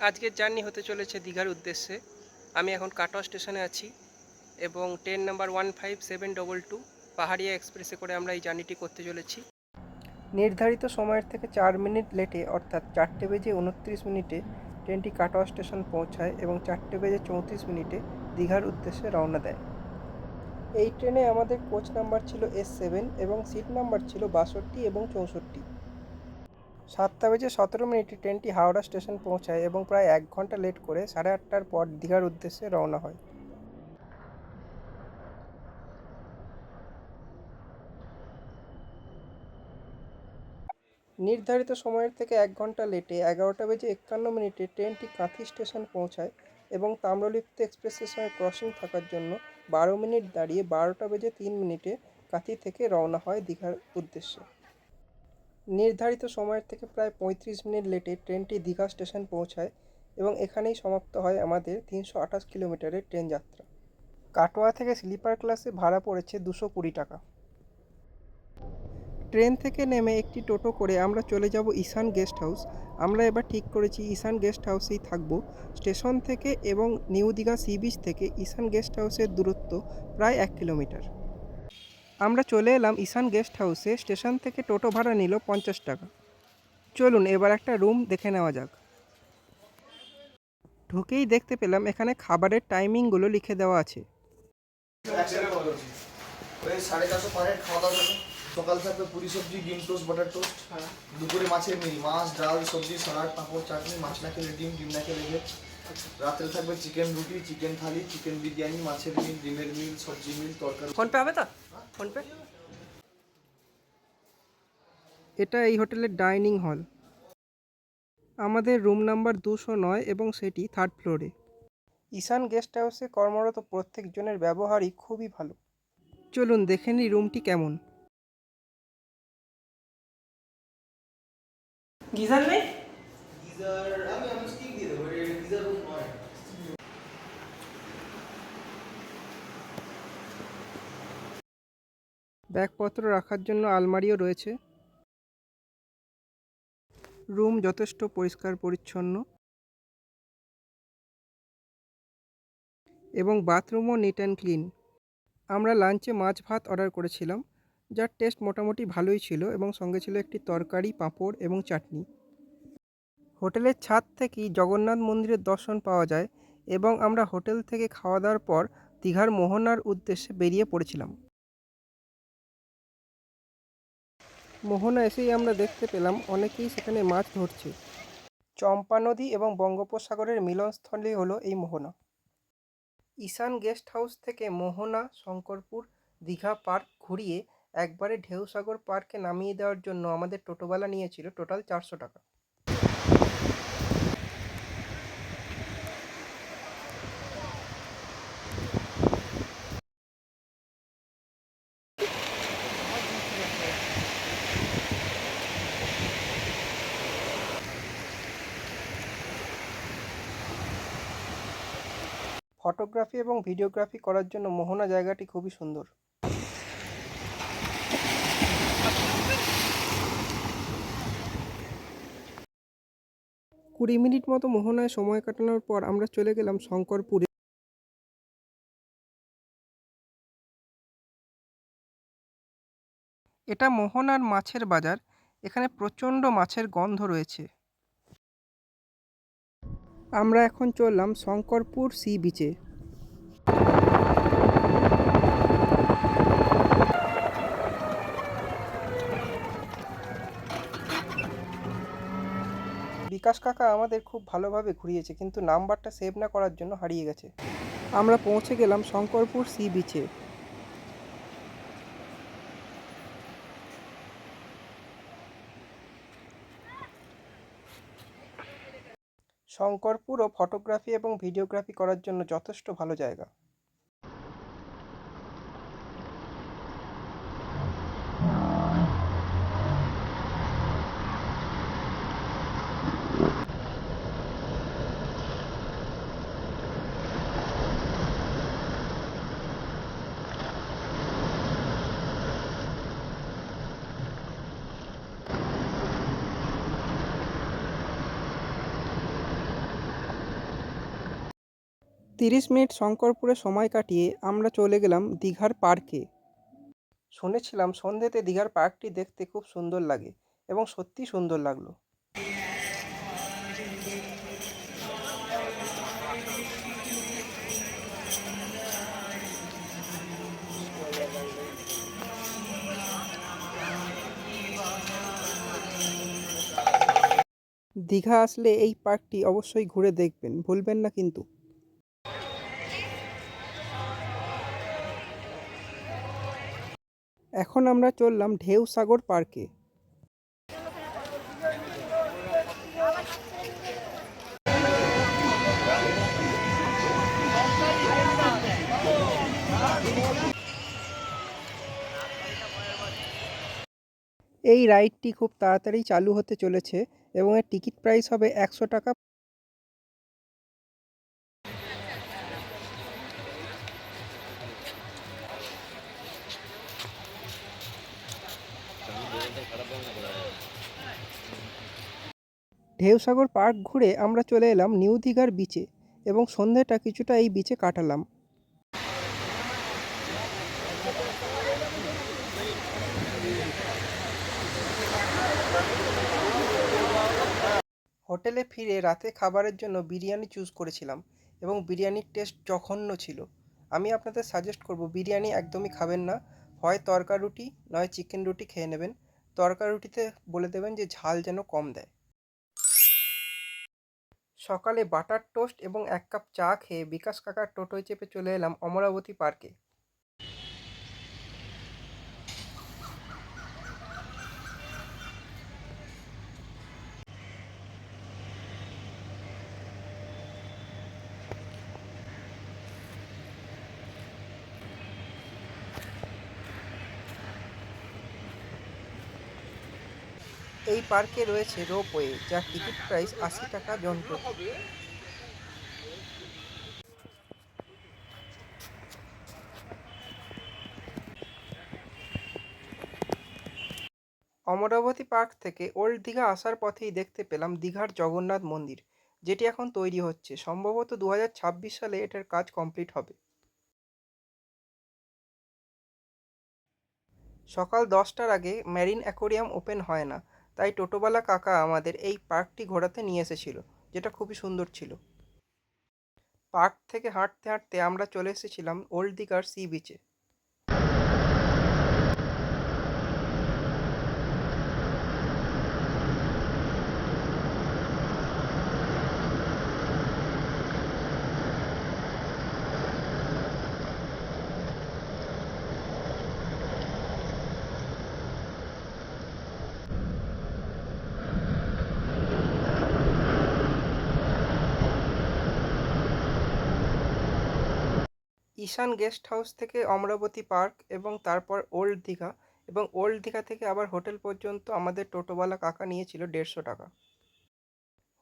আজকের জার্নি হতে চলেছে দীঘার উদ্দেশ্যে। আমি এখন কাটোয়া স্টেশনে আছি এবং ট্রেন নাম্বার 15722 পাহাড়িয়া এক্সপ্রেসে করে আমরা এই জার্নিটি করতে চলেছি। নির্ধারিত সময়ের থেকে 4 মিনিট লেটে অর্থাৎ 4:29 ট্রেনটি কাটোয়া স্টেশন পৌঁছায় এবং 4:34 দীঘার উদ্দেশ্যে রওনা দেয়। এই ট্রেনে আমাদের কোচ নাম্বার ছিল S7 এবং সিট নাম্বার ছিল 62 এবং 64। 7:17 ট্রেনটি হাওড়া স্টেশন পৌঁছায় এবং প্রায় 1 ঘন্টা লেট করে 8:30টার পর দীঘার উদ্দেশ্যে রওনা হয়। নির্ধারিত সময়ের থেকে 1 ঘন্টা লেটে 11:51 ট্রেনটি কাঁথি স্টেশন পৌঁছায় এবং তাম্রলিপ্ত এক্সপ্রেসের সঙ্গে ক্রসিং থাকার জন্য 12 মিনিট দাঁড়িয়ে 12:03 কাঁথি থেকে রওনা হয় দীঘার উদ্দেশ্যে। নির্ধারিত সময়ের থেকে প্রায় 35 মিনিট লেটে ট্রেনটি দীঘা স্টেশন পৌঁছায় এবং এখানেই সমাপ্ত হয় আমাদের 328 কিলোমিটারের ট্রেন যাত্রা। কাটোয়া থেকে স্লিপার ক্লাসে ভাড়া পড়েছে 220 টাকা। ট্রেন থেকে নেমে একটি টোটো করে আমরা চলে যাব ঈশান গেস্ট হাউস। আমরা এবার ঠিক করেছি ঈশান গেস্ট হাউসেই থাকব। স্টেশন থেকে এবং নিউ দীঘা সি বিচ থেকে ঈশান গেস্ট হাউসের দূরত্ব প্রায় 1 কিলোমিটার। আমরা চলে এলাম ঈশান গেস্ট হাউসে। স্টেশন থেকে টোটো ভাড়া নিল 50 টাকা। চলুন এবার একটা রুম দেখে নেওয়া যাক। ঢুকেই দেখতে পেলাম এখানে খাবারের টাইমিংগুলো লিখে দেওয়া আছে। সকাল থাকবে পুরি সবজি, ডিম টোস্ট, বাটার টোস্ট। দুপুরে মাছের মিল, মাছ, ডাল, সবজি, সালাড, পাঁপড়, চাটনি, মাছ না খেলে ডিম, ডিম না খেলে ভেজ। রাত্রে থাকবে চিকেন রুটি, চিকেন থালি, চিকেন বিরিয়ানি, মাছের মিল, ডিমের মিল, সবজি মিল, তরকারি। ফোনপে হবে তো? ফোনপে। এটা এই হোটেলের ডাইনিং হল। আমাদের রুম নাম্বার 209 এবং সেটি 3rd ফ্লোরে। ঈশান গেস্ট হাউসে কর্মরত প্রত্যেকজনের ব্যবহারই খুবই ভালো। চলুন দেখে নিই রুমটি কেমন। গিজার নেই? গিজার আমি স্টিক দিয়ে দেবো, গিজার রুম নয়। ব্যাগপত্র রাখার জন্য আলমারিও রয়েছে। রুম যথেষ্ট পরিষ্কার পরিচ্ছন্ন এবং বাথরুমও নিট অ্যান্ড ক্লিন। আমরা লাঞ্চে মাছ ভাত অর্ডার করেছিলাম, যার টেস্ট মোটামুটি ভালোই ছিল এবং সঙ্গে ছিল একটি তরকারি, পাঁপড় এবং চাটনি। হোটেলের ছাদ থেকেই জগন্নাথ মন্দিরের দর্শন পাওয়া যায় এবং আমরা হোটেল থেকে খাওয়া দাওয়ার পর দীঘার মোহনার উদ্দেশ্যে বেরিয়ে পড়েছিলাম। মোহনা এসেই আমরা দেখতে পেলাম অনেকেই সেখানে মাছ ধরছে। চম্পা নদী এবং বঙ্গোপসাগরের মিলনস্থলই হলো এই মোহনা। ঈশান গেস্ট হাউস থেকে মোহনা, শঙ্করপুর, দীঘা পার্ক ঘুরিয়ে একবারে ঢেউসাগর পার্কে নামিয়ে দেওয়ার জন্য আমাদের টোটোওয়ালা নিয়েছিল টোটাল 400 টাকা। ফটোগ্রাফি এবং ভিডিওগ্রাফি করার জন্য মোহনা জায়গাটি খুবই সুন্দর। 20 মিনিট মতো মোহনায় সময় কাটানোর পর আমরা চলে গেলাম শঙ্করপুরে। এটা মোহনার মাছের বাজার। এখানে প্রচণ্ড মাছের গন্ধ রয়েছে। আমরা এখন চললাম শঙ্করপুর সি বিচে। বিকাশ কাকা আমাদের খুব ভালোভাবে ঘুরিয়েছে, কিন্তু নাম্বারটা সেভ না করার জন্য হারিয়ে গেছে। আমরা পৌঁছে গেলাম শঙ্করপুর সি বিচে। শঙ্করপুরও ফটোগ্রাফি এবং ভিডিওগ্রাফি করার জন্য যথেষ্ট ভালো জায়গা। 30 মিনিট শঙ্করপুরে সময় কাটিয়ে আমরা চলে গেলাম দীঘার পার্কে। শুনেছিলাম সন্ধ্যেতে দীঘার পার্কটি দেখতে খুব সুন্দর লাগে এবং সত্যি সুন্দর লাগলো। দীঘা আসলে এই পার্কটি অবশ্যই ঘুরে দেখবেন, ভুলবেন না কিন্তু। এখন আমরা চললাম ঢেউসাগর পার্কে। এই রাইডটি খুব তাড়াতাড়ি চালু হতে চলেছে এবং এর টিকিট প্রাইস হবে 100 টাকা। ঢেউসাগর পার্ক ঘুরে আমরা চলে এলাম নিউ দীঘার বিচে এবং সন্ধ্যেটা কিছুটা এই বিচে কাটালাম। হোটেলে ফিরে রাতে খাবারের জন্য বিরিয়ানি চুজ করেছিলাম এবং বিরিয়ানির টেস্ট জঘন্য ছিল। আমি আপনাদের সাজেস্ট করব বিরিয়ানি একদমই খাবেন না, হয় তড়কা রুটি নয় চিকেন রুটি খেয়ে নেবেন। তড়কা রুটিতে বলে দেবেন যে ঝাল যেন কম দেয়। সকালে বাটার টোস্ট এবং 1 কাপ চা খেয়ে বিকাশ কাকার টোটোয় চেপে চলে এলাম অমরাবতী পার্কে। এই পার্কে রয়েছে রোপওয়ে, যার টিকিট প্রাইস 80 টাকা জনপ্রতি। অমরাবতী পার্ক থেকে ওল্ড দীঘা আসার পথেই দেখতে পেলাম দীঘার জগন্নাথ মন্দির, যেটি এখন তৈরি হচ্ছে। সম্ভবত 2026 সালে এটার কাজ কমপ্লিট হবে। সকাল 10টার আগে ম্যারিন অ্যাকোরিয়াম ওপেন হয় না, তাই টোটোওয়ালা কাকা আমাদের এই পার্কটি ঘোরাতে নিয়ে এসেছিল, যেটা খুবই সুন্দর ছিল। পার্ক থেকে হাঁটতে হাঁটতে আমরা চলে এসেছিলাম ওল্ড দীঘার সি বিচে। ঈশান গেস্ট হাউস থেকে অমরাবতী পার্ক এবং তারপর ওল্ড দীঘা, এবং ওল্ড দীঘা থেকে আবার হোটেল পর্যন্ত আমাদের টোটোওয়ালা কাকা নিয়েছিল 150 টাকা।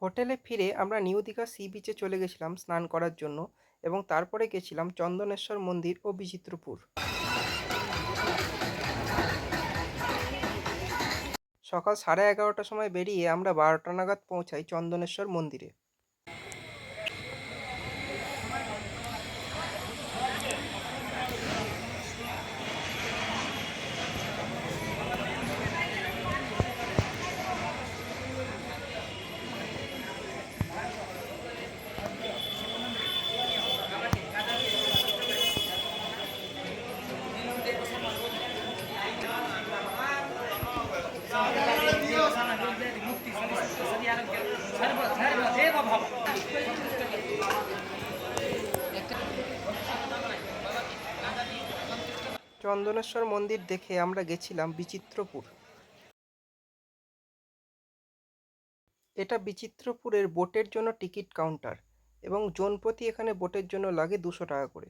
হোটেলে ফিরে আমরা নিউ দীঘা সি বিচে চলে গেছিলাম স্নান করার জন্য এবং তারপরে গেছিলাম চন্দনেশ্বর মন্দির ও বিচিত্রপুর। সকাল 11:30টার সময় বেরিয়ে আমরা 12টা নাগাদ পৌঁছাই চন্দনেশ্বর মন্দিরে। চন্দনেশ্বর মন্দির দেখে আমরা গেছিলাম বিচিত্রপুর। এটা বিচিত্রপুরের বোটের জন্য টিকিট কাউন্টার এবং জনপ্রতি এখানে বোটের জন্য লাগে 200 টাকা করে।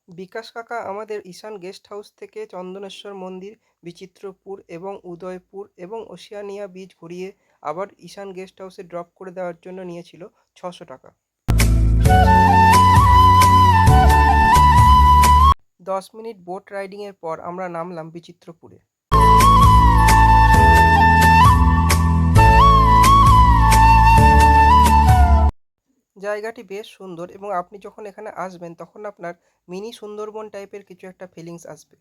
বিকাশ কাকা আমাদের ঈশান গেস্ট হাউস থেকে চন্দনেশ্বর মন্দির, বিচিত্রপুর এবং উদয়পুর এবং ওশিয়ানিয়া বিচ ঘুরিয়ে আবার ঈশান গেস্ট হাউসে ড্রপ করে দেওয়ার জন্য নিয়েছিল 600 টাকা। 10 মিনিট বোট রাইডিংয়ের পর আমরা নামলাম বিচিত্রপুরে। জায়গাটি বেশ সুন্দর এবং আপনি যখন এখানে আসবেন তখন আপনার মিনি সুন্দরবন টাইপের কিছু একটা ফিলিংস আসবে।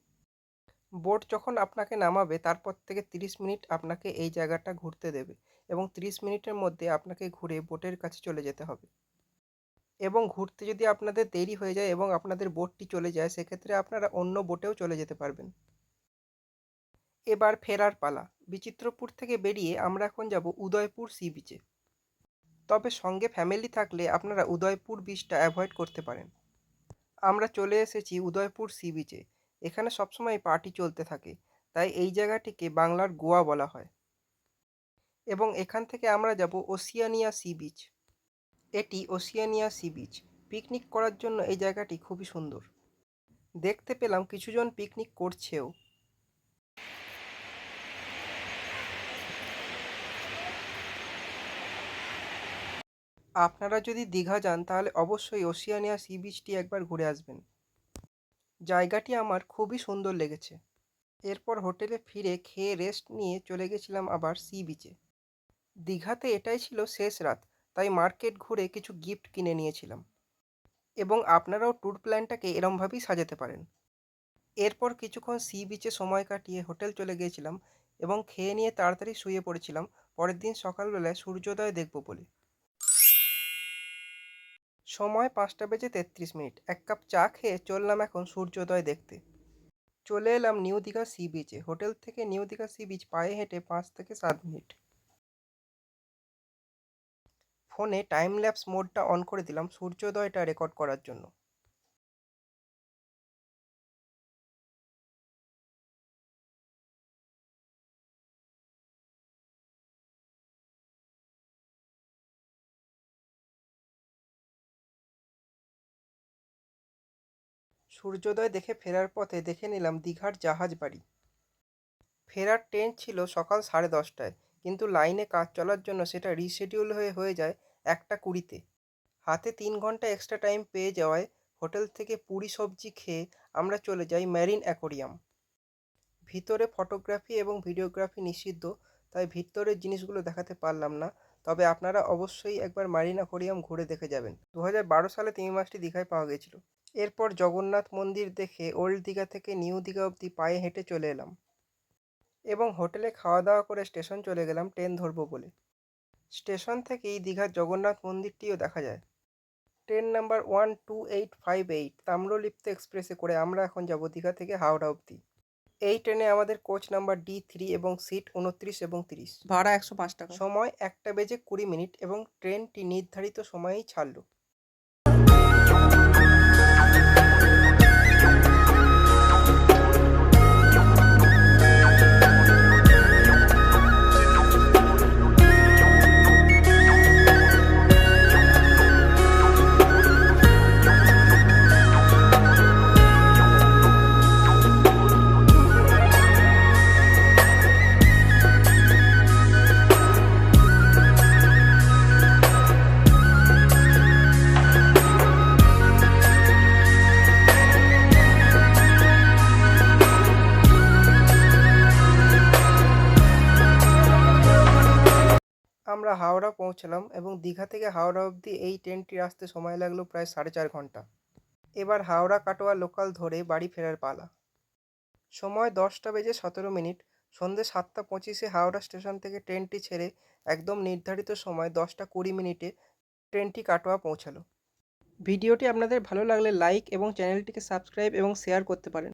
বোট যখন আপনাকে নামাবে তারপর থেকে 30 মিনিট আপনাকে এই জায়গাটা ঘুরতে দেবে এবং 30 মিনিটের মধ্যে আপনাকে ঘুরে বোটের কাছে চলে যেতে হবে। এবং ঘুরতে যদি আপনাদের দেরি হয়ে যায় এবং আপনাদের বোটটি চলে যায় সেক্ষেত্রে আপনারা অন্য বোটেও চলে যেতে পারবেন। এবার ফেরার পালা। বিচিত্রপুর থেকে বেরিয়ে আমরা এখন যাব উদয়পুর সি বিচে। তবে সঙ্গে ফ্যামিলি থাকলে আপনারা উদয়পুর বিচটা অ্যাভয়েড করতে পারেন। আমরা চলে এসেছি উদয়পুর সি বিচে। এখানে সবসময় পার্টি চলতে থাকে, তাই এই জায়গাটিকে বাংলার গোয়া বলা হয়। এবং এখান থেকে আমরা যাব ওসিয়ানিয়া সি বিচ। এটি ওসিয়ানিয়া সি বিচ। পিকনিক করার জন্য এই জায়গাটি খুবই সুন্দর। দেখতে পেলাম কিছুজন পিকনিক করছেও। আপনারা যদি দীঘা যান তাহলে অবশ্যই ওসিয়ানিয়া সি বিচটি একবার ঘুরে আসবেন। জায়গাটি আমার খুবই সুন্দর লেগেছে। এরপর হোটেলে ফিরে খেয়ে রেস্ট নিয়ে চলে গেছিলাম আবার সি বিচে। দীঘাতে এটাই ছিল শেষ রাত, তাই মার্কেট ঘুরে কিছু গিফট কিনে নিয়েছিলাম। এবং আপনারাও ট্যুর প্ল্যানটাকে এরমভাবেই সাজাতে পারেন। এরপর কিছুক্ষণ সি বিচে সময় কাটিয়ে হোটেল চলে গিয়েছিলাম এবং খেয়ে নিয়ে তাড়াতাড়ি শুয়ে পড়েছিলাম পরের দিন সকালবেলায় সূর্যোদয় দেখব বলে। সময় 5:33। এক কাপ চা খেয়ে চললাম এখন সূর্যোদয় দেখতে। চলে এলাম নিউ দীঘা সি বিচে। হোটেল থেকে নিউ দীঘা সি বিচ পায়ে হেঁটে 5 থেকে 7 মিনিট। ফোনে টাইম ল্যাপস মোডটা অন করে দিলাম সূর্যোদয়টা রেকর্ড করার জন্য। সূর্যোদয় দেখে ফেরার পথে দেখে নিলাম দীঘার জাহাজ বাড়ি। ফেরার ট্রেন ছিল সকাল 10:30টায়, কিন্তু লাইনে কাজ চলার জন্য সেটা রিশিডিউল হয়ে যায় 1টা 20-তে। হাতে 3 ঘন্টা এক্সট্রা টাইম পেয়ে যাওয়ায় হোটেল থেকে পুরি সবজি খেয়ে আমরা চলে যাই ম্যারিন অ্যাকোরিয়াম। ভিতরে ফটোগ্রাফি এবং ভিডিওগ্রাফি নিষিদ্ধ, তাই ভিতরের জিনিসগুলো দেখাতে পারলাম না। তবে আপনারা অবশ্যই একবার ম্যারিন অ্যাকোরিয়াম ঘুরে দেখে যাবেন। 2012 সালে তিমি মাছটি দীঘায় পাওয়া গেছিল। এরপর জগন্নাথ মন্দির দেখে ওল্ড দীঘা থেকে নিউ দীঘা অবধি পায়ে হেঁটে চলে এলাম এবং হোটেলে খাওয়া দাওয়া করে স্টেশন চলে গেলাম ট্রেন ধরবো বলে। স্টেশন থেকেই দীঘার জগন্নাথ মন্দিরটিও দেখা যায়। ট্রেন নাম্বার 12858 তাম্রলিপ্ত এক্সপ্রেসে করে আমরা এখন যাব দীঘা থেকে হাওড়া অবধি। এই ট্রেনে আমাদের কোচ নাম্বার D3 এবং সিট 29 এবং 30। ভাড়া 105 টাকা। সময় 1:20 এবং ট্রেনটি নির্ধারিত সময়েই ছাড়ল। আমরা হাওড়া পৌঁছলাম এবং দীঘা থেকে হাওড়া অবধি এই ট্রেনটি আসতে সময় লাগলো প্রায় 4.5 ঘন্টা। এবার হাওড়া কাটোয়া লোকাল ধরে বাড়ি ফেরার পালা। সময় 10:17। সন্ধ্যে 7:25-এ হাওড়া স্টেশন থেকে ট্রেনটি ছেড়ে একদম নির্ধারিত সময় 10:20 ট্রেনটি কাটোয়া পৌঁছালো। ভিডিওটি আপনাদের ভালো লাগলে লাইক এবং চ্যানেলটিকে সাবস্ক্রাইব এবং শেয়ার করতে পারেন।